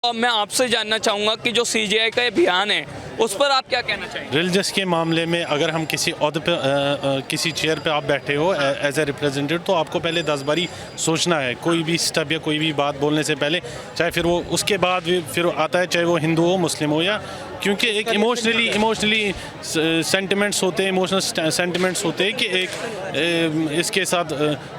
अब मैं आपसे जानना चाहूँगा कि जो सीजेआई का ये बयान है उस पर आप क्या कहना चाहेंगे? रिलीजस के मामले में अगर हम किसी ओहदे पे किसी चेयर पे आप बैठे हो एज ए रिप्रेजेंटेटिव, तो आपको पहले 10 बारी सोचना है कोई भी स्टेप या कोई भी बात बोलने से पहले, चाहे फिर वो उसके बाद फिर आता है, चाहे वो हिंदू हो, मुस्लिम हो, या क्योंकि एक इमोशनली सेंटिमेंट्स होते हैं, इमोशनल सेंटिमेंट्स होते हैं कि एक इसके साथ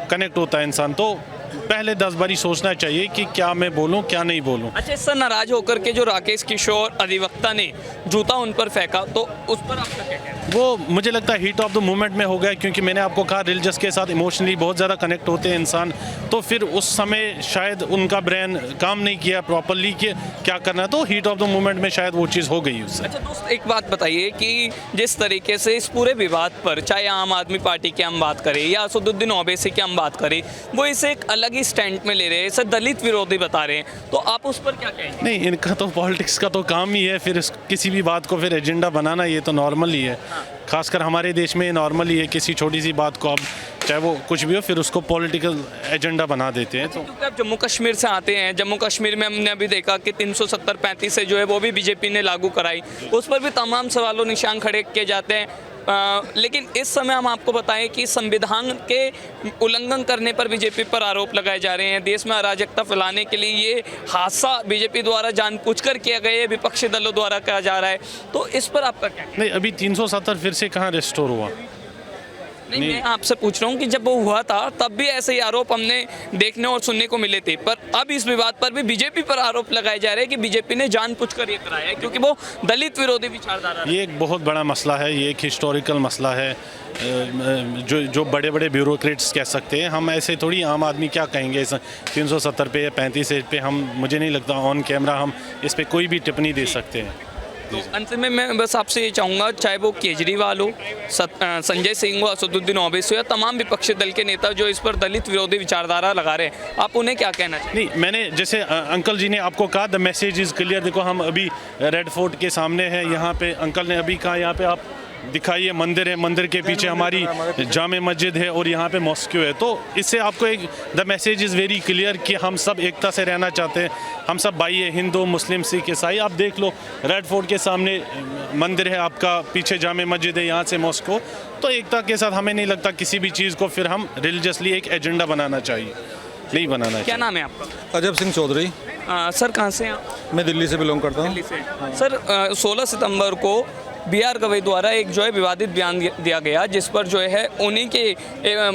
कनेक्ट होता है इंसान, तो पहले 10 बारी सोचना चाहिए कि क्या मैं बोलूं क्या नहीं बोलूं। अच्छा, इससे नाराज होकर के जो राकेश किशोर अधिवक्ता ने जूता उन पर फेंका, तो उस पर आपका क्या कहना है? वो मुझे लगता है हीट ऑफ द मोमेंट में हो गया, क्योंकि मैंने आपको कहा रिलीजस के साथ इमोशनली बहुत ज़्यादा कनेक्ट होते हैं इंसान, तो फिर उस समय शायद उनका ब्रेन काम नहीं किया प्रॉपरली कि क्या करना है, तो हीट ऑफ द मोमेंट में शायद वो चीज़ हो गई उससे। अच्छा दोस्त, एक बात बताइए कि जिस तरीके से इस पूरे विवाद पर चाहे आम आदमी पार्टी की हम बात करें या असदुद्दीन ओवैसी की हम बात करें, वो इसे एक अलग ही स्टैंड में ले रहे हैं, इसे दलित विरोधी बता रहे हैं, तो आप उस पर क्या कहेंगे? नहीं, इनका तो पॉलिटिक्स का तो काम ही है, फिर किसी भी बात को फिर एजेंडा बनाना, ये तो नॉर्मल ही है। खासकर हमारे देश में नॉर्मल ही है, किसी छोटी सी बात को अब चाहे वो कुछ भी हो फिर उसको पॉलिटिकल एजेंडा बना देते हैं। तो क्योंकि आप जम्मू कश्मीर से आते हैं, जम्मू कश्मीर में हमने अभी देखा कि 370-35 से जो है वो भी बीजेपी ने लागू कराई, उस पर भी तमाम सवालों निशान खड़े किए जाते हैं। लेकिन इस समय हम आपको बताएं कि संविधान के उल्लंघन करने पर बीजेपी पर आरोप लगाए जा रहे हैं, देश में अराजकता फैलाने के लिए ये हादसा बीजेपी द्वारा जानबूझकर किया गया है, विपक्षी दलों द्वारा कहा जा रहा है, तो इस पर आपका क्या? नहीं, अभी 370 फिर से कहाँ रिस्टोर हुआ? नहीं, मैं आपसे पूछ रहा हूँ कि जब वो हुआ था तब भी ऐसे ही आरोप हमने देखने और सुनने को मिले थे, पर अब इस विवाद पर भी बीजेपी पर आरोप लगाए जा रहे हैं कि बीजेपी ने जानबूझकर ये कराया है क्योंकि वो दलित विरोधी विचारधारा। ये एक बहुत बड़ा मसला है, ये एक हिस्टोरिकल मसला है, जो बड़े बड़े ब्यूरोक्रेट्स कह सकते हैं, हम ऐसे थोड़ी आम आदमी क्या कहेंगे 370 पे या 35 पे, हम मुझे नहीं लगता ऑन कैमरा हम इस पर कोई भी टिप्पणी दे सकते हैं। तो अंत में मैं बस आपसे ये चाहूँगा, चाहे वो केजरीवाल हो, संजय सिंह हो, असदुद्दीन ओवैसी हो या तमाम विपक्षी दल के नेता जो इस पर दलित विरोधी विचारधारा लगा रहे हैं, आप उन्हें क्या कहना चाहिए? नहीं, मैंने जैसे अंकल जी ने आपको कहा द मैसेज इज़ क्लियर। देखो हम अभी रेड फोर्ट के सामने हैं, यहाँ पे अंकल ने अभी कहा यहाँ पे आप दिखाइए मंदिर है, मंदिर के पीछे हमारी जामे मस्जिद है और यहाँ पे मॉस्क्यू है, तो इससे आपको एक the message is very clear कि हम सब एकता से रहना चाहते हैं, हम सब भाई है, हिंदू मुस्लिम सिख ईसाई। आप देख लो रेड फोर्ट के सामने मंदिर है आपका, पीछे जामे मस्जिद है, यहाँ से मॉस्को, तो एकता के साथ हमें नहीं लगता किसी भी चीज़ को फिर हम रिलीजियसली एक एजेंडा बनाना चाहिए, नहीं बनाना चाहिए। क्या नाम है आपका? अजब सिंह चौधरी। सर कहाँ से हैं आप? मैं दिल्ली से बिलोंग करता हूँ। दिल्ली से। सर 16 सितंबर को BR गवई द्वारा एक जो है विवादित बयान दिया गया, जिस पर जो है उन्हीं के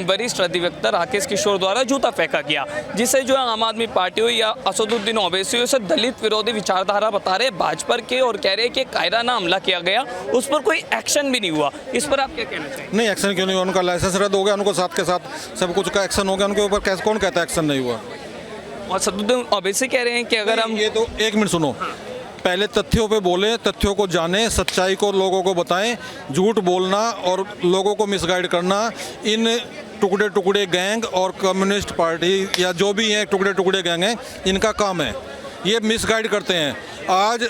वरिष्ठ अधिवक्ता राकेश किशोर द्वारा जूता फेंका गया, जिसे जो है आम आदमी पार्टी हो या असदुद्दीन ओवैसी से दलित विरोधी विचारधारा बता रहे भाजपा के और कह रहे कि कायराना हमला किया गया, उस पर कोई एक्शन भी नहीं हुआ, इस पर आप क्या कहना चाहिए? नहीं, एक्शन क्यों नहीं हुआ? उनका लाइसेंस रद्द हो गया, उनको साथ के साथ सब कुछ का एक्शन हो गया, उनके ऊपर कैसे कौन कहता है एक्शन नहीं हुआ? और असदुद्दीन ओवैसी कह रहे हैं कि अगर हम ये तो एक मिनट सुनो, पहले तथ्यों पे बोले, तथ्यों को जाने, सच्चाई को लोगों को बताएं। झूठ बोलना और लोगों को मिसगाइड करना इन टुकड़े टुकड़े गैंग और कम्युनिस्ट पार्टी या जो भी हैं टुकड़े टुकड़े गैंग हैं, इनका काम है, ये मिसगाइड करते हैं। आज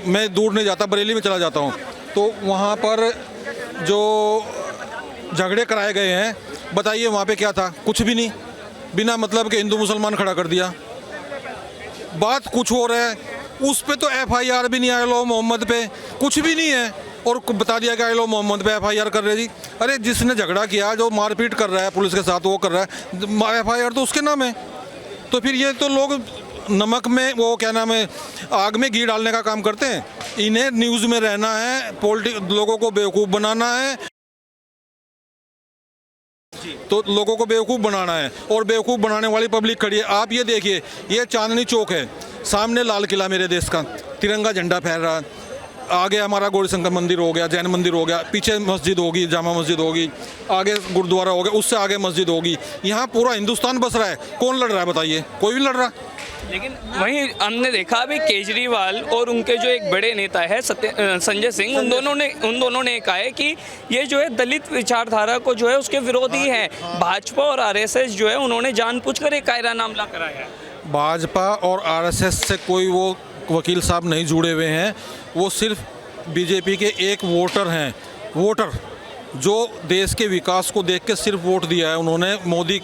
मैं दूर नहीं जाता, बरेली में चला जाता हूँ, तो वहाँ पर जो झगड़े कराए गए हैं, बताइए वहाँ पे क्या था? कुछ भी नहीं, बिना मतलब के हिंदू मुसलमान खड़ा कर दिया। बात कुछ हो रहा है, उस पे तो FIR भी नहीं आया, लो मोहम्मद पे कुछ भी नहीं है, और बता दिया कि लो मोहम्मद पे FIR कर रहे जी। अरे जिसने झगड़ा किया, जो मारपीट कर रहा है पुलिस के साथ, वो कर रहा है, FIR तो उसके नाम है। तो फिर ये तो लोग नमक में वो क्या नाम है, आग में घी डालने का काम करते हैं। इन्हें न्यूज़ में रहना है, लोगों को बेवकूफ़ बनाना है, तो लोगों को बेवकूफ़ बनाना है, और बेवकूफ़ बनाने वाली पब्लिक खड़ी है। आप ये देखिए, ये चांदनी चौक है, सामने लाल किला मेरे देश का, तिरंगा झंडा फहर रहा है, आगे हमारा गौरी शंकर मंदिर हो गया, जैन मंदिर हो गया, पीछे मस्जिद होगी, जामा मस्जिद होगी, आगे गुरुद्वारा हो गया, उससे आगे मस्जिद होगी, यहाँ पूरा हिंदुस्तान बस रहा है। कौन लड़ रहा है बताइए? कोई भी लड़ रहा। लेकिन वहीं हमने देखा अभी केजरीवाल और उनके जो एक बड़े नेता है संजय सिंह, उन दोनों ने कहा है कि ये जो है दलित विचारधारा को जो है उसके विरोधी है। भाजपा और RSS जो है उन्होंने जानबूझकर एक कायराना हमला कराया है। भाजपा और RSS से कोई वो वकील साहब नहीं जुड़े हुए हैं, वो सिर्फ बीजेपी के एक वोटर हैं, वोटर जो देश के विकास को देख के सिर्फ वोट दिया है उन्होंने मोदी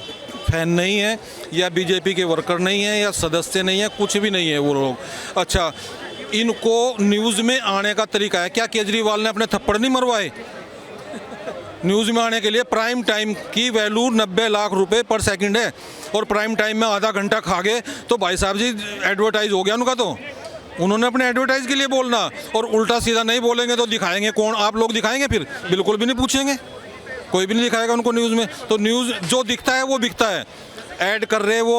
फैन नहीं है या बीजेपी के वर्कर नहीं है या सदस्य नहीं है, कुछ भी नहीं है वो लोग। अच्छा, इनको न्यूज़ में आने का तरीका है क्या? केजरीवाल ने अपने थप्पड़ नहीं मरवाए? न्यूज़ में आने के लिए प्राइम टाइम की वैल्यू 90 लाख रुपए पर सेकंड है, और प्राइम टाइम में आधा घंटा खा गए तो भाई साहब जी एडवर्टाइज हो गया उनका। तो उन्होंने अपने एडवर्टाइज के लिए बोलना, और उल्टा सीधा नहीं बोलेंगे तो दिखाएंगे कौन? आप लोग दिखाएंगे? फिर बिल्कुल भी नहीं पूछेंगे, कोई भी नहीं दिखाएगा उनको न्यूज़ में। तो न्यूज़ जो दिखता है वो बिकता है, ऐड कर रहे हैं वो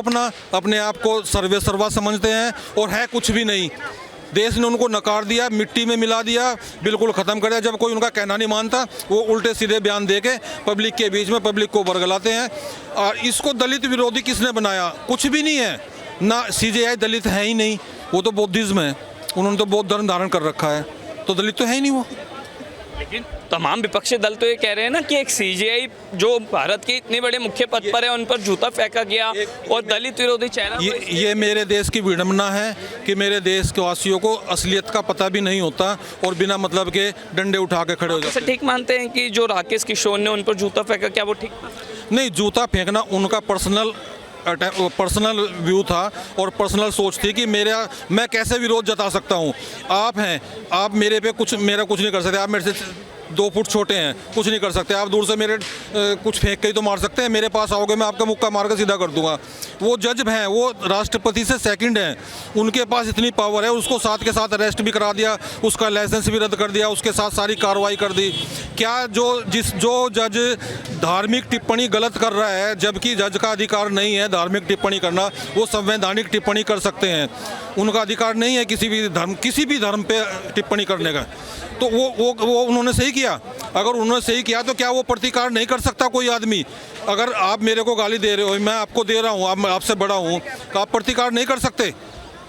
अपने आप को सर्वे सर्वा समझते हैं, और है कुछ भी नहीं। देश ने उनको नकार दिया, मिट्टी में मिला दिया, बिल्कुल ख़त्म कर दिया। जब कोई उनका कहना नहीं मानता वो उल्टे सीधे बयान दे के पब्लिक के बीच में पब्लिक को बरगलाते हैं। और इसको दलित विरोधी किसने बनाया? कुछ भी नहीं है ना, सीजेआई दलित है ही नहीं, वो तो बौद्धिज्म है, उन्होंने तो बौद्ध धर्म धारण कर रखा है, तो दलित तो है ही नहीं वो। लेकिन तमाम विपक्षी दल तो ये कह रहे हैं ना कि एक सीजेआई जो भारत के इतने बड़े मुख्य पद पर है उन पर जूता फेंका गया और दलित विरोधी चेहरा। ये मेरे देश की विडंबना है कि मेरे देश के वासियों को असलियत का पता भी नहीं होता और बिना मतलब के डंडे उठा के खड़े हो जाते हैं। ठीक मानते हैं कि जो राकेश किशोर ने उन पर जूता फेंका, क्या वो ठीक था? नहीं, जूता फेंकना उनका पर्सनल व्यू था और पर्सनल सोच थी कि मैं कैसे विरोध जता सकता हूँ। आप मेरे पे मेरा कुछ नहीं कर सकते। आप मेरे से 2 फुट छोटे हैं, कुछ नहीं कर सकते। आप दूर से मेरे कुछ फेंक के ही तो मार सकते हैं। मेरे पास आओगे मैं आपका मुक्का मार कर सीधा कर दूंगा। वो जज हैं, वो राष्ट्रपति से सेकंड हैं, उनके पास इतनी पावर है। उसको साथ के साथ अरेस्ट भी करा दिया, उसका लाइसेंस भी रद्द कर दिया, उसके साथ सारी कार्रवाई कर दी। क्या जो जज धार्मिक टिप्पणी गलत कर रहा है, जबकि जज का अधिकार नहीं है धार्मिक टिप्पणी करना, वो संवैधानिक टिप्पणी कर सकते हैं। उनका अधिकार नहीं है किसी भी धर्म पे टिप्पणी करने का। तो वो उन्होंने सही किया। अगर उन्होंने सही किया तो क्या वो प्रतिकार नहीं कर सकता कोई आदमी? अगर आप मेरे को गाली दे रहे हो, मैं आपको दे रहा हूँ, मैं आपसे बड़ा हूँ, तो आप प्रतिकार नहीं कर सकते?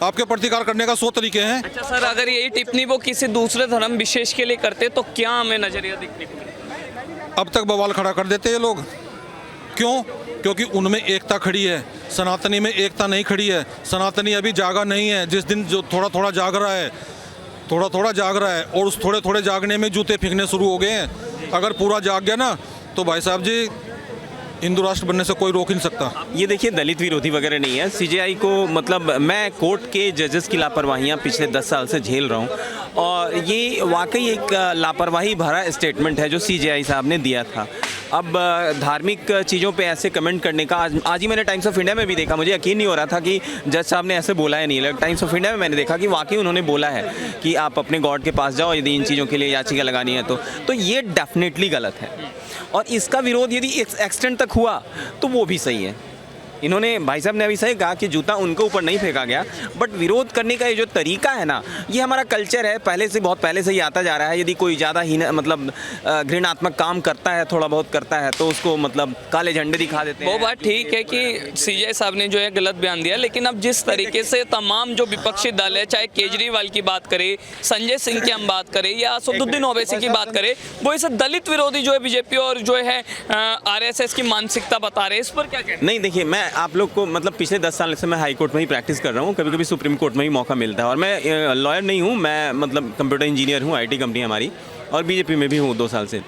आपके प्रतिकार करने का 100 तरीके हैं। अच्छा सर, अगर यही टिप्पणी वो किसी दूसरे धर्म विशेष के लिए करते तो क्या हमें नजरिया दिखने को मिलता? अब तक बवाल खड़ा कर देते ये लोग। क्यों? क्योंकि उनमें एकता खड़ी है, सनातनी में एकता नहीं खड़ी है। सनातनी अभी जागा नहीं है। जिस दिन जो थोड़ा थोड़ा जाग रहा है और उस थोड़े थोड़े जागने में जूते फेंकने शुरू हो गए हैं। अगर पूरा जाग गया ना तो भाई साहब जी हिंदू राष्ट्र बनने से कोई रोक ही नहीं सकता। ये देखिए, दलित विरोधी वगैरह नहीं है। सीजेआई को मतलब मैं कोर्ट के जजेस की लापरवाहियाँ पिछले 10 साल से झेल रहा हूँ, और ये वाकई एक लापरवाही भरा स्टेटमेंट है जो सीजेआई साहब ने दिया था। अब धार्मिक चीज़ों पे ऐसे कमेंट करने का आज ही मैंने टाइम्स ऑफ इंडिया में भी देखा। मुझे यकीन नहीं हो रहा था कि जज साहब ने ऐसे बोला है। नहीं, टाइम्स ऑफ इंडिया में मैंने देखा कि वाकई उन्होंने बोला है कि आप अपने गॉड के पास जाओ यदि इन चीज़ों के लिए याचिका लगानी है तो ये डेफिनेटली गलत है। और इसका विरोध यदि एक्सटेंड तक हुआ तो वो भी सही है। इन्होंने, भाई साहब ने अभी सही कहा कि जूता उनके ऊपर नहीं फेंका गया, बट विरोध करने का ये जो तरीका है ना, ये हमारा कल्चर है, बहुत पहले से ही आता जा रहा है। यदि कोई ज़्यादा ही मतलब घृणात्मक काम करता है, थोड़ा बहुत करता है, तो उसको मतलब काले झंडे दिखा देते हैं। वो बात ठीक है कि सीजेआई साहब ने जो है गलत बयान दिया, लेकिन अब जिस तरीके से तमाम जो विपक्षी दल है, चाहे केजरीवाल की बात करें, संजय सिंह की हम बात करें या असदुद्दीन ओवैसी की बात करें, वो इसे दलित विरोधी जो है बीजेपी और जो है आरएसएस की मानसिकता बता रहे हैं। इस पर क्या कहते हैं? नहीं, देखिए, मैं आप लोग को मतलब पिछले 10 साल से मैं हाई कोर्ट में ही प्रैक्टिस कर रहा हूँ, कभी कभी सुप्रीम कोर्ट में ही मौका मिलता है। और मैं लॉयर नहीं हूँ, मैं मतलब कंप्यूटर इंजीनियर हूँ, आईटी कंपनी हमारी, और बीजेपी में भी हूँ 2 साल से।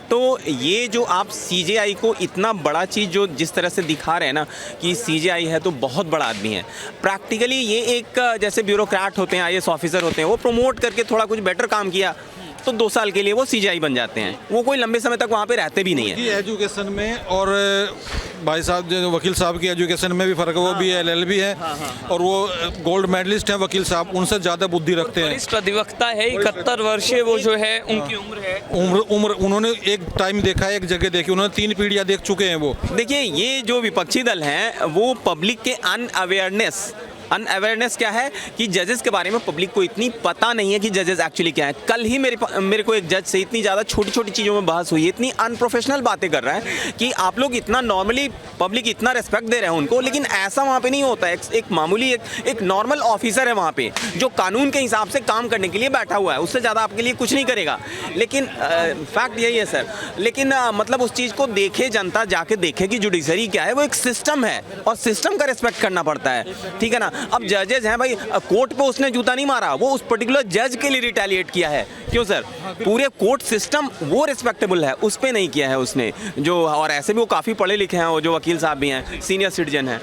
तो ये जो आप सीजेआई को इतना बड़ा चीज़ जो जिस तरह से दिखा रहे हैं ना कि सीजेआई है तो बहुत बड़ा आदमी है, प्रैक्टिकली ये एक जैसे ब्यूरोक्रेट होते हैं, आईएएस ऑफिसर होते हैं, वो प्रमोट करके थोड़ा कुछ बेटर काम किया तो 2 साल के लिए वो सीजेआई बन जाते हैं। वो कोई लंबे समय तक वहाँ पे रहते भी नहीं है। एजुकेशन में और भाई साहब जो वकील साहब की एजुकेशन में भी फ़र्क है। वो भी LLB है और वो गोल्ड मेडलिस्ट हैं वकील साहब, उनसे ज़्यादा बुद्धि रखते हैं। वरिष्ठ अधिवक्ता है, 71 वर्षीय वो जो है उनकी उम्र है। उम्र उन्होंने एक टाइम देखा है, एक जगह देखी, उन्होंने 3 पीढ़ियाँ देख चुके हैं वो। देखिए, ये जो विपक्षी दल हैं वो पब्लिक के अनअवेयरनेस क्या है कि जजेस के बारे में पब्लिक को इतनी पता नहीं है कि जजेस एक्चुअली क्या है। कल ही मेरे को एक जज से इतनी ज़्यादा छोटी छोटी चीज़ों में बहस हुई, इतनी अनप्रोफेशनल बातें कर रहा है कि आप लोग इतना नॉर्मली पब्लिक इतना रिस्पेक्ट दे रहे हैं उनको, लेकिन ऐसा वहाँ पे नहीं होता है। एक मामूली एक नॉर्मल ऑफिसर है वहाँ पे जो कानून के हिसाब से काम करने के लिए बैठा हुआ है, उससे ज़्यादा आपके लिए कुछ नहीं करेगा। लेकिन फैक्ट यही है सर। लेकिन मतलब उस चीज़ को देखे, जनता जाके देखे कि जुडिशरी क्या है। वो एक सिस्टम है और सिस्टम का रिस्पेक्ट करना पड़ता है, ठीक है ना। अब जजेज हैं भाई, कोर्ट पे उसने जूता नहीं मारा, वो उस पर्टिकुलर जज के लिए रिटेलिएट किया है। क्यों सर? पूरे कोर्ट सिस्टम वो रिस्पेक्टेबल है, उस पे नहीं किया है उसने। जो और ऐसे भी वो काफ़ी पढ़े लिखे हैं, वो जो वकील साहब भी हैं, सीनियर सिटीजन हैं।